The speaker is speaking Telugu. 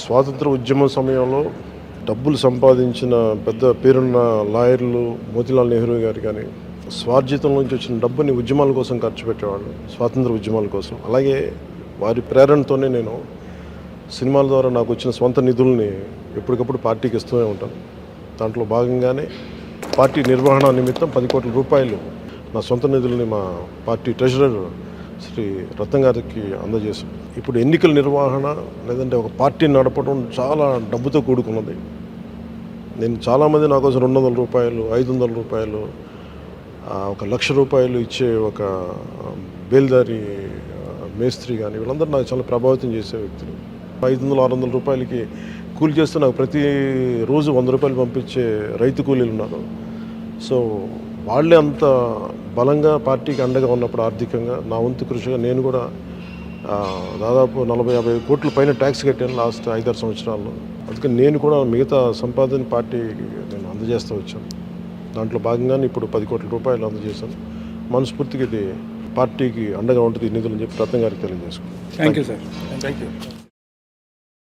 స్వాతంత్ర ఉద్యమం సమయంలో డబ్బులు సంపాదించిన పెద్ద పేరున్న లాయర్లు మోతీలాల్ నెహ్రూ గారు కానీ స్వార్జితం నుంచి వచ్చిన డబ్బుని ఉద్యమాల కోసం ఖర్చు పెట్టేవాళ్ళు, స్వాతంత్ర ఉద్యమాల కోసం. అలాగే వారి ప్రేరణతోనే నేను సినిమాల ద్వారా నాకు వచ్చిన స్వంత నిధుల్ని ఎప్పటికప్పుడు పార్టీకి ఇస్తూనే ఉంటాను. దాంట్లో భాగంగానే పార్టీ నిర్వహణ నిమిత్తం 10 కోట్ల రూపాయలు నా సొంత నిధుల్ని మా పార్టీ ట్రెజరర్ శ్రీ రత్నం గారికి అందజేశాం. ఇప్పుడు ఎన్నికల నిర్వహణ లేదంటే ఒక పార్టీని నడపడం చాలా డబ్బుతో కూడుకున్నది. నేను చాలామంది నా కోసం 200 రూపాయలు, 500 రూపాయలు, 1,00,000 రూపాయలు ఇచ్చే ఒక బేల్దారి మేస్త్రి కానీ వీళ్ళందరూ నాకు చాలా ప్రభావితం చేసే వ్యక్తులు. 500-600 రూపాయలకి కూలి చేస్తే నాకు ప్రతిరోజు 100 రూపాయలు పంపించే రైతు కూలీలు ఉన్నారు. సో వాళ్ళే అంత బలంగా పార్టీకి అండగా ఉన్నప్పుడు ఆర్థికంగా నా వంతు కృషిగా నేను కూడా దాదాపు 40-50 కోట్ల పైన ట్యాక్స్ కట్టాను లాస్ట్ 5-6 సంవత్సరాల్లో. అందుకని నేను కూడా మిగతా సంపాదన పార్టీకి నేను అందజేస్తూ వచ్చాను. దాంట్లో భాగంగానే ఇప్పుడు 10 కోట్ల రూపాయలు అందజేశాను. మనస్ఫూర్తిగా ఇది పార్టీకి అండగా ఉంటుంది ఈ నిధులు అని చెప్పి రత్నం గారికి తెలియజేసుకున్నాను. Thank you sir. Thank you.